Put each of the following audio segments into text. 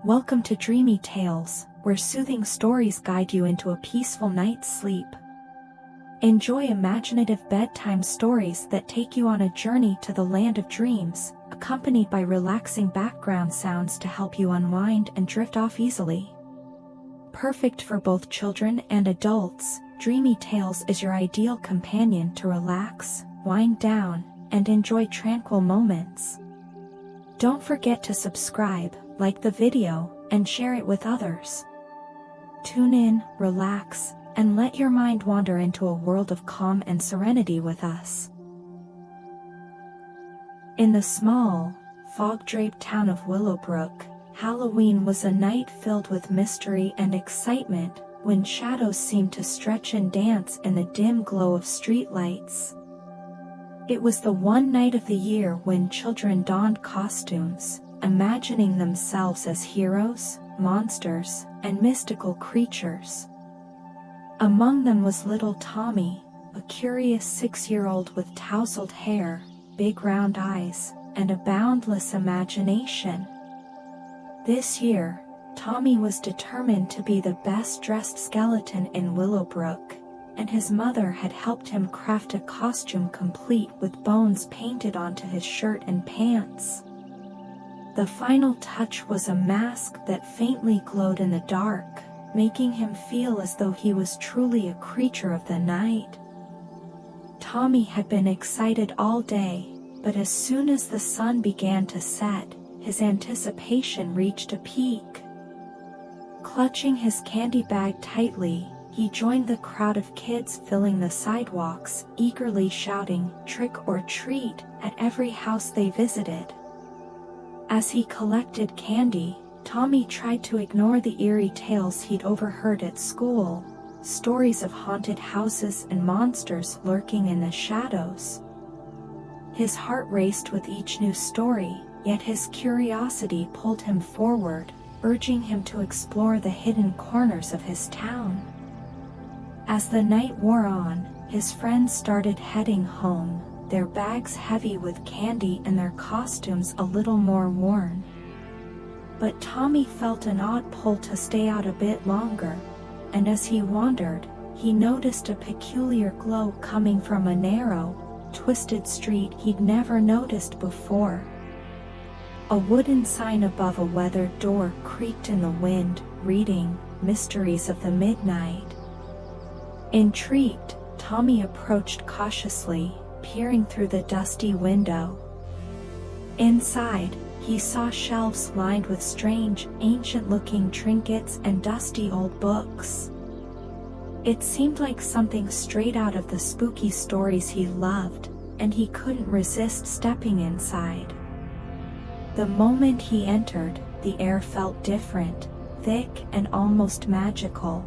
Welcome to Dreamy Tales, where soothing stories guide you into a peaceful night's sleep. Enjoy imaginative bedtime stories that take you on a journey to the land of dreams, accompanied by relaxing background sounds to help you unwind and drift off easily. Perfect for both children and adults, Dreamy Tales is your ideal companion to relax, wind down, and enjoy tranquil moments. Don't forget to subscribe, like the video, and share it with others. Tune in, relax, and let your mind wander into a world of calm and serenity with us. In the small, fog-draped town of Willowbrook, Halloween was a night filled with mystery and excitement, when shadows seemed to stretch and dance in the dim glow of streetlights. It was the one night of the year when children donned costumes, imagining themselves as heroes, monsters, and mystical creatures. Among them was little Tommy, a curious 6-year-old with tousled hair, big round eyes, and a boundless imagination. This year, Tommy was determined to be the best-dressed skeleton in Willowbrook, and his mother had helped him craft a costume complete with bones painted onto his shirt and pants. The final touch was a mask that faintly glowed in the dark, making him feel as though he was truly a creature of the night. Tommy had been excited all day, but as soon as the sun began to set, his anticipation reached a peak. Clutching his candy bag tightly, he joined the crowd of kids filling the sidewalks, eagerly shouting "Trick or treat" at every house they visited. As he collected candy, Tommy tried to ignore the eerie tales he'd overheard at school, stories of haunted houses and monsters lurking in the shadows. His heart raced with each new story, yet his curiosity pulled him forward, urging him to explore the hidden corners of his town. As the night wore on, his friends started heading home, their bags heavy with candy and their costumes a little more worn. But Tommy felt an odd pull to stay out a bit longer, and as he wandered, he noticed a peculiar glow coming from a narrow, twisted street he'd never noticed before. A wooden sign above a weathered door creaked in the wind, reading, "Mysteries of the Midnight." Intrigued, Tommy approached cautiously, peering through the dusty window. Inside, he saw shelves lined with strange, ancient-looking trinkets and dusty old books. It seemed like something straight out of the spooky stories he loved, and he couldn't resist stepping inside. The moment he entered, the air felt different, thick and almost magical.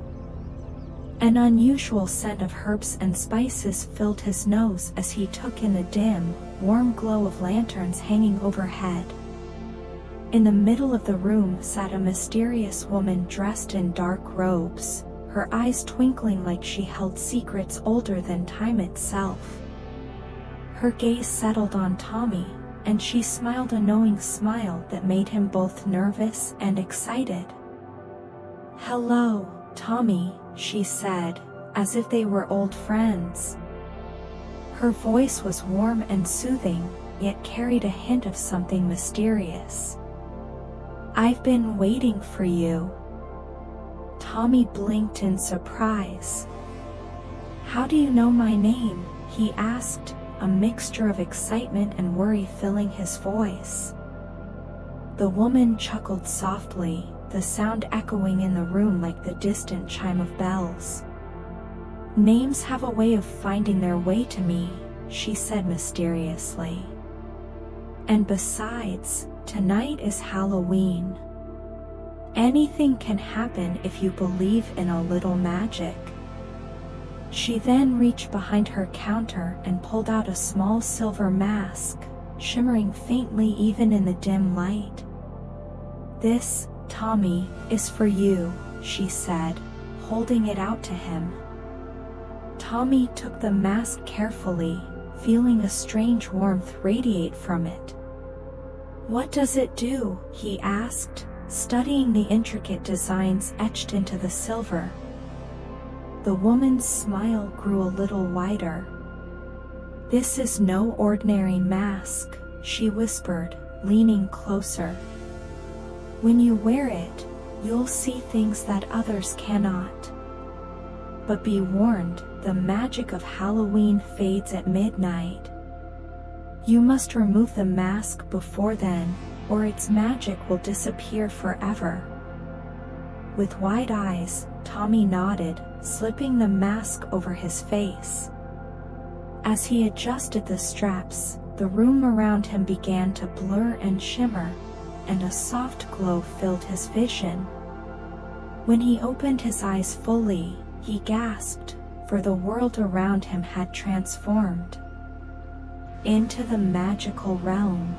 An unusual scent of herbs and spices filled his nose as he took in the dim, warm glow of lanterns hanging overhead. In the middle of the room sat a mysterious woman dressed in dark robes, her eyes twinkling like she held secrets older than time itself. Her gaze settled on Tommy, and she smiled a knowing smile that made him both nervous and excited. "Hello, Tommy," she said, as if they were old friends. Her voice was warm and soothing, yet carried a hint of something mysterious. "I've been waiting for you." Tommy blinked in surprise. "How do you know my name?" he asked, a mixture of excitement and worry filling his voice. The woman chuckled softly, the sound echoing in the room like the distant chime of bells. "Names have a way of finding their way to me," she said mysteriously. "And besides, tonight is Halloween. Anything can happen if you believe in a little magic." She then reached behind her counter and pulled out a small silver mask, shimmering faintly even in the dim light. "This, Tommy, is for you," she said, holding it out to him. Tommy took the mask carefully, feeling a strange warmth radiate from it. "What does it do?" he asked, studying the intricate designs etched into the silver. The woman's smile grew a little wider. "This is no ordinary mask," she whispered, leaning closer. "When you wear it, you'll see things that others cannot. But be warned, the magic of Halloween fades at midnight. You must remove the mask before then, or its magic will disappear forever." With wide eyes, Tommy nodded, slipping the mask over his face. As he adjusted the straps, the room around him began to blur and shimmer, and a soft glow filled his vision. When he opened his eyes fully, he gasped, for the world around him had transformed into the magical realm.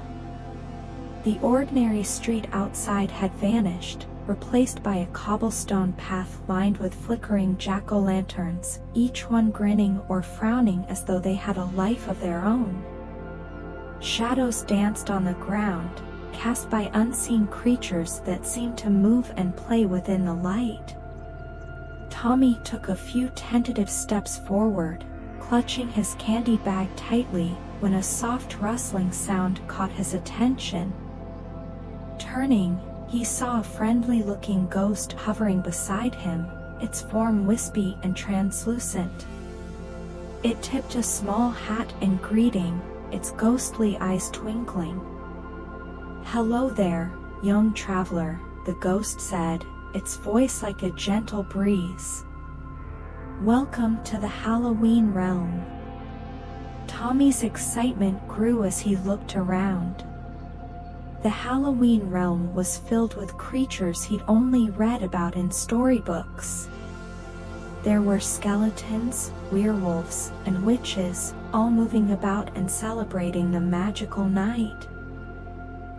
The ordinary street outside had vanished, replaced by a cobblestone path lined with flickering jack-o'-lanterns, each one grinning or frowning as though they had a life of their own. Shadows danced on the ground, cast by unseen creatures that seemed to move and play within the light. Tommy took a few tentative steps forward, clutching his candy bag tightly, when a soft rustling sound caught his attention. Turning, he saw a friendly-looking ghost hovering beside him, its form wispy and translucent. It tipped a small hat in greeting, its ghostly eyes twinkling. "Hello there, young traveler," the ghost said, its voice like a gentle breeze. "Welcome to the Halloween realm." Tommy's excitement grew as he looked around. The Halloween realm was filled with creatures he'd only read about in storybooks. There were skeletons, werewolves, and witches, all moving about and celebrating the magical night.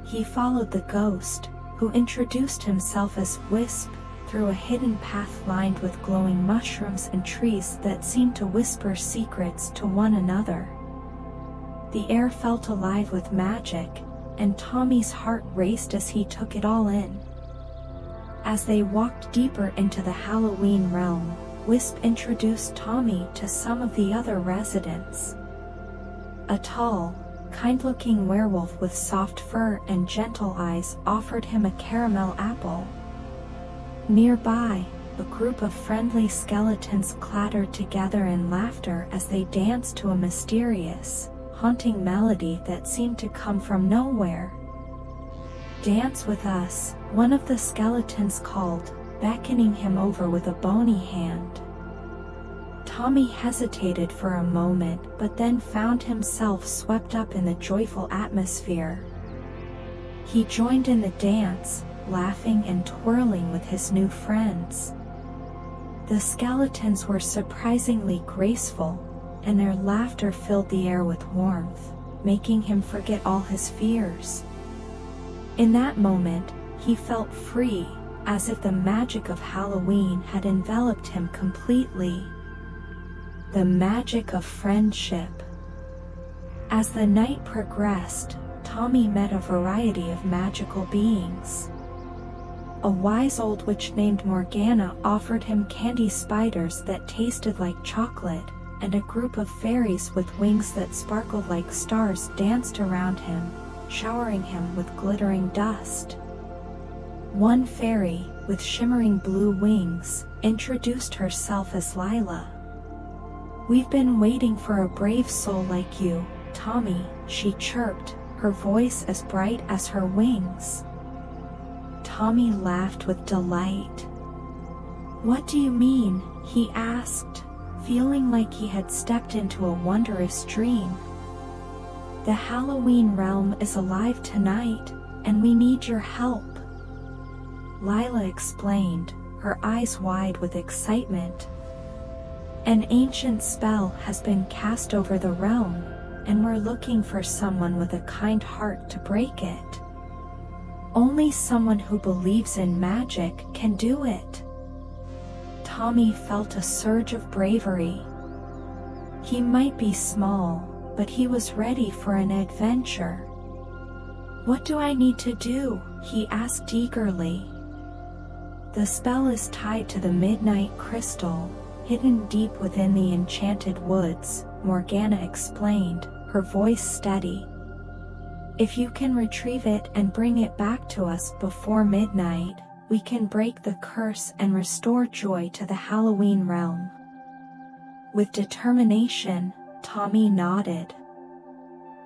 He followed the ghost, who introduced himself as Wisp, through a hidden path lined with glowing mushrooms and trees that seemed to whisper secrets to one another. The air felt alive with magic, and Tommy's heart raced as he took it all in. As they walked deeper into the Halloween realm, Wisp introduced Tommy to some of the other residents. A tall, kind-looking werewolf with soft fur and gentle eyes offered him a caramel apple. Nearby, a group of friendly skeletons clattered together in laughter as they danced to a mysterious, haunting melody that seemed to come from nowhere. "Dance with us," one of the skeletons called, beckoning him over with a bony hand. Tommy hesitated for a moment but then found himself swept up in the joyful atmosphere. He joined in the dance, laughing and twirling with his new friends. The skeletons were surprisingly graceful, and their laughter filled the air with warmth, making him forget all his fears. In that moment, he felt free, as if the magic of Halloween had enveloped him completely. The magic of friendship. As the night progressed, Tommy met a variety of magical beings. A wise old witch named Morgana offered him candy spiders that tasted like chocolate, and a group of fairies with wings that sparkled like stars danced around him, showering him with glittering dust. One fairy, with shimmering blue wings, introduced herself as Lila. "We've been waiting for a brave soul like you, Tommy," she chirped, her voice as bright as her wings. Tommy laughed with delight. "What do you mean?" he asked, feeling like he had stepped into a wondrous dream. "The Halloween realm is alive tonight, and we need your help," Lila explained, her eyes wide with excitement. "An ancient spell has been cast over the realm, and we're looking for someone with a kind heart to break it. Only someone who believes in magic can do it." Tommy felt a surge of bravery. He might be small, but he was ready for an adventure. "What do I need to do?" he asked eagerly. "The spell is tied to the midnight crystal, hidden deep within the enchanted woods," Morgana explained, her voice steady. "If you can retrieve it and bring it back to us before midnight, we can break the curse and restore joy to the Halloween realm." With determination, Tommy nodded.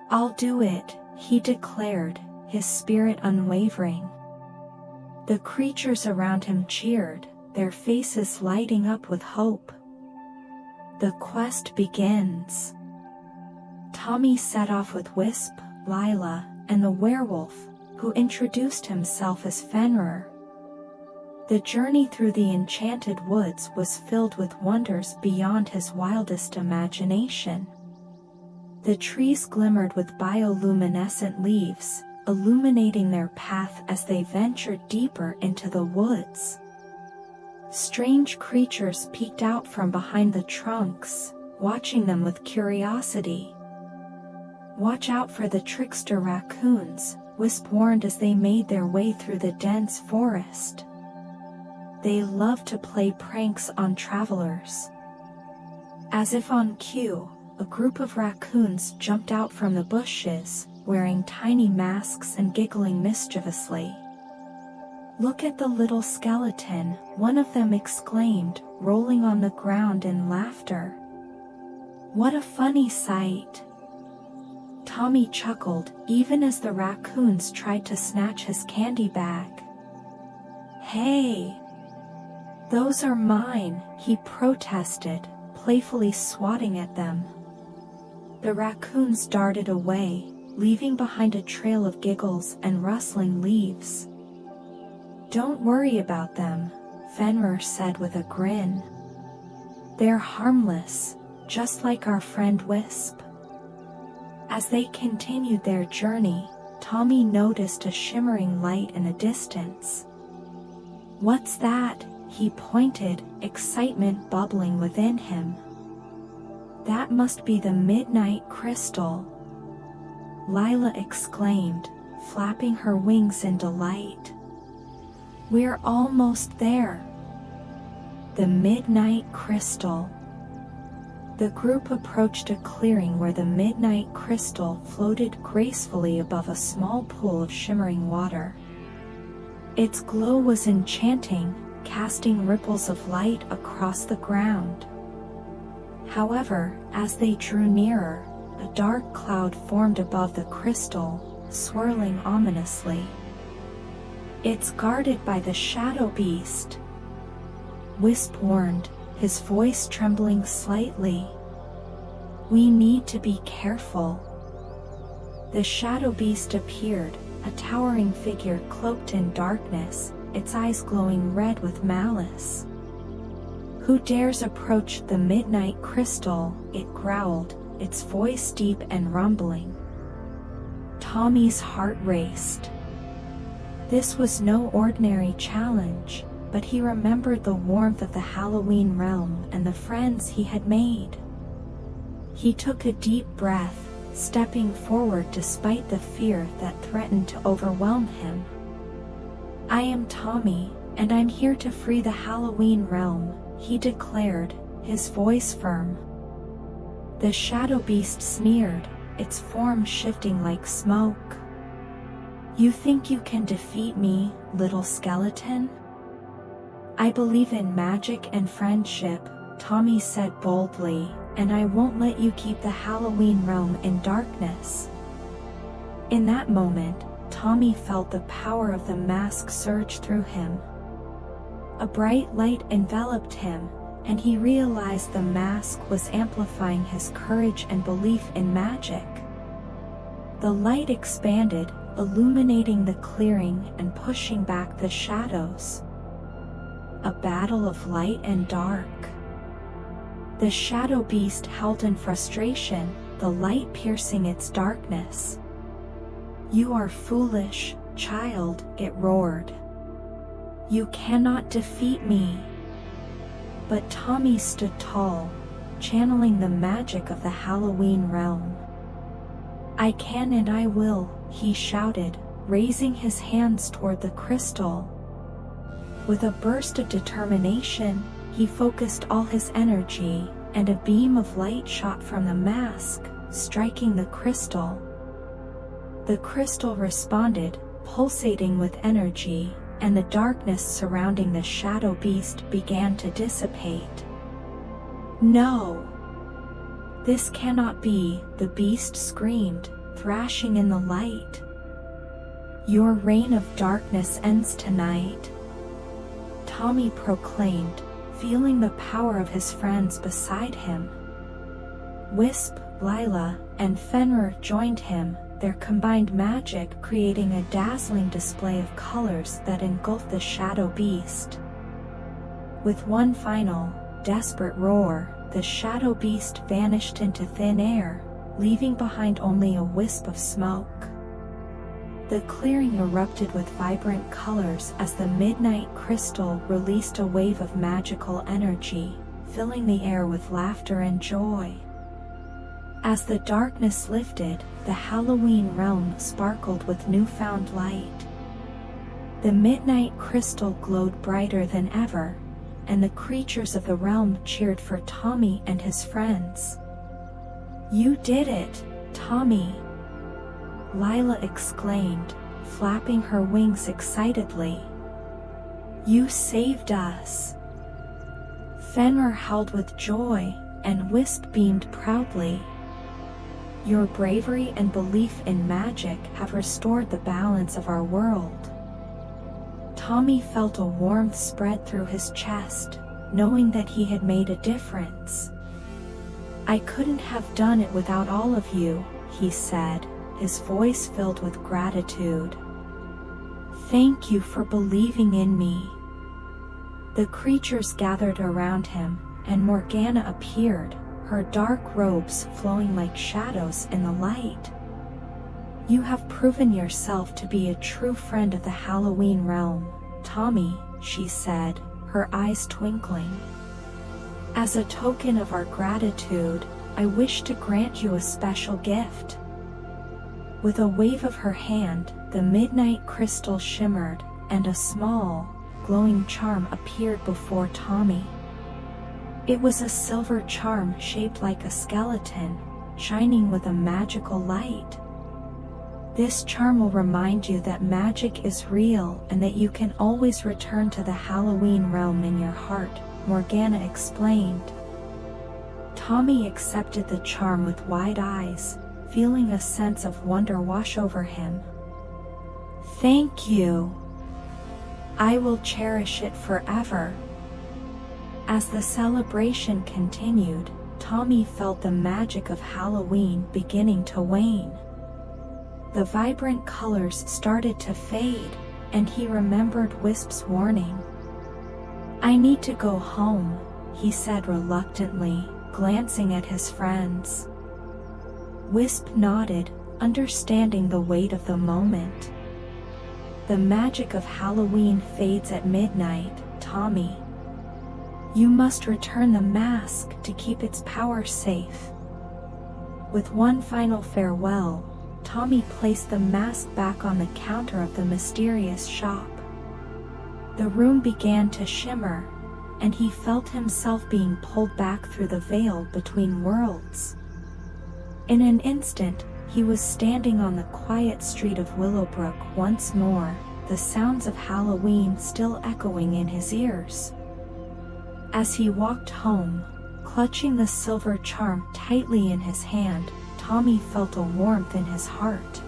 "I'll do it," he declared, his spirit unwavering. The creatures around him cheered, their faces lighting up with hope. The quest begins. Tommy set off with Wisp, Lila, and the werewolf, who introduced himself as Fenrir. The journey through the enchanted woods was filled with wonders beyond his wildest imagination. The trees glimmered with bioluminescent leaves, illuminating their path as they ventured deeper into the woods. Strange creatures peeked out from behind the trunks, watching them with curiosity. "Watch out for the trickster raccoons," Wisp warned as they made their way through the dense forest. "They love to play pranks on travelers." As if on cue, a group of raccoons jumped out from the bushes, wearing tiny masks and giggling mischievously. "Look at the little skeleton," one of them exclaimed, rolling on the ground in laughter. "What a funny sight." Tommy chuckled, even as the raccoons tried to snatch his candy bag. "Hey! Those are mine," he protested, playfully swatting at them. The raccoons darted away, leaving behind a trail of giggles and rustling leaves. "Don't worry about them," Fenrir said with a grin. "They're harmless, just like our friend Wisp." As they continued their journey, Tommy noticed a shimmering light in the distance. "What's that?" he pointed, excitement bubbling within him. "That must be the midnight crystal," Lila exclaimed, flapping her wings in delight. "We're almost there." The midnight crystal. The group approached a clearing where the midnight crystal floated gracefully above a small pool of shimmering water. Its glow was enchanting, casting ripples of light across the ground. However, as they drew nearer, a dark cloud formed above the crystal, swirling ominously. "It's guarded by the shadow beast," Wisp warned, his voice trembling slightly. "We need to be careful." The shadow beast appeared, a towering figure cloaked in darkness, its eyes glowing red with malice. "Who dares approach the midnight crystal?" it growled, its voice deep and rumbling. Tommy's heart raced. This was no ordinary challenge, but he remembered the warmth of the Halloween realm and the friends he had made. He took a deep breath, stepping forward despite the fear that threatened to overwhelm him. "I am Tommy, and I'm here to free the Halloween realm," he declared, his voice firm. The shadow beast sneered, its form shifting like smoke. "You think you can defeat me, little skeleton?" "I believe in magic and friendship," Tommy said boldly, "and I won't let you keep the Halloween realm in darkness." In that moment, Tommy felt the power of the mask surge through him. A bright light enveloped him, and he realized the mask was amplifying his courage and belief in magic. The light expanded, illuminating the clearing and pushing back the shadows. A battle of light and dark. The shadow beast howled in frustration, the light piercing its darkness. "You are foolish, child," it roared. "You cannot defeat me." But Tommy stood tall, channeling the magic of the Halloween realm. "I can and I will," he shouted, raising his hands toward the crystal. With a burst of determination, he focused all his energy, and a beam of light shot from the mask, striking the crystal. The crystal responded, pulsating with energy, and the darkness surrounding the shadow beast began to dissipate. "No! This cannot be," the beast screamed, thrashing in the light. "Your reign of darkness ends tonight," Tommy proclaimed, feeling the power of his friends beside him. Wisp, Lila, and Fenrir joined him, their combined magic creating a dazzling display of colors that engulfed the shadow beast. With one final, desperate roar, the shadow beast vanished into thin air, leaving behind only a wisp of smoke. The clearing erupted with vibrant colors as the midnight crystal released a wave of magical energy, filling the air with laughter and joy. As the darkness lifted, the Halloween realm sparkled with newfound light. The midnight crystal glowed brighter than ever, and the creatures of the realm cheered for Tommy and his friends. "You did it, Tommy!" Lila exclaimed, flapping her wings excitedly. "You saved us!" Fenrir howled with joy, and Wisp beamed proudly. "Your bravery and belief in magic have restored the balance of our world." Tommy felt a warmth spread through his chest, knowing that he had made a difference. "I couldn't have done it without all of you," he said, his voice filled with gratitude. "Thank you for believing in me." The creatures gathered around him, and Morgana appeared, her dark robes flowing like shadows in the light. "You have proven yourself to be a true friend of the Halloween realm, Tommy," she said, her eyes twinkling. "As a token of our gratitude, I wish to grant you a special gift." With a wave of her hand, the midnight crystal shimmered, and a small, glowing charm appeared before Tommy. It was a silver charm shaped like a skeleton, shining with a magical light. "This charm will remind you that magic is real and that you can always return to the Halloween realm in your heart," Morgana explained. Tommy accepted the charm with wide eyes, feeling a sense of wonder wash over him. "Thank you. I will cherish it forever." As the celebration continued, Tommy felt the magic of Halloween beginning to wane. The vibrant colors started to fade, and he remembered Wisp's warning. "I need to go home," he said reluctantly, glancing at his friends. Wisp nodded, understanding the weight of the moment. "The magic of Halloween fades at midnight, Tommy. You must return the mask to keep its power safe." With one final farewell, Tommy placed the mask back on the counter of the mysterious shop. The room began to shimmer, and he felt himself being pulled back through the veil between worlds. In an instant, he was standing on the quiet street of Willowbrook once more, the sounds of Halloween still echoing in his ears. As he walked home, clutching the silver charm tightly in his hand, Tommy felt a warmth in his heart.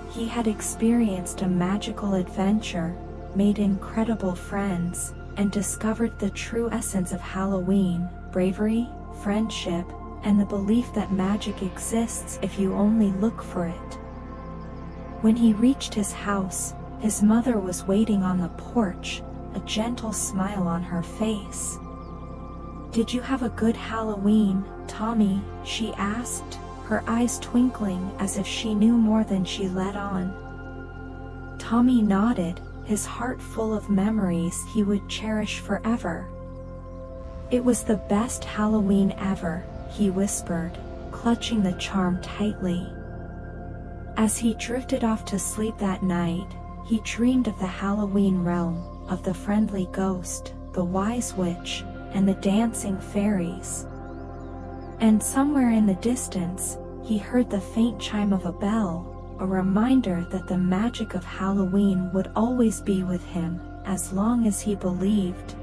He had experienced a magical adventure, made incredible friends, and discovered the true essence of Halloween: bravery, friendship, and the belief that magic exists if you only look for it. When he reached his house, his mother was waiting on the porch, a gentle smile on her face. "Did you have a good Halloween, Tommy?" she asked, her eyes twinkling as if she knew more than she let on. Tommy nodded, his heart full of memories he would cherish forever. "It was the best Halloween ever," he whispered, clutching the charm tightly. As he drifted off to sleep that night, he dreamed of the Halloween realm, of the friendly ghost, the wise witch, and the dancing fairies. And somewhere in the distance, he heard the faint chime of a bell, a reminder that the magic of Halloween would always be with him, as long as he believed.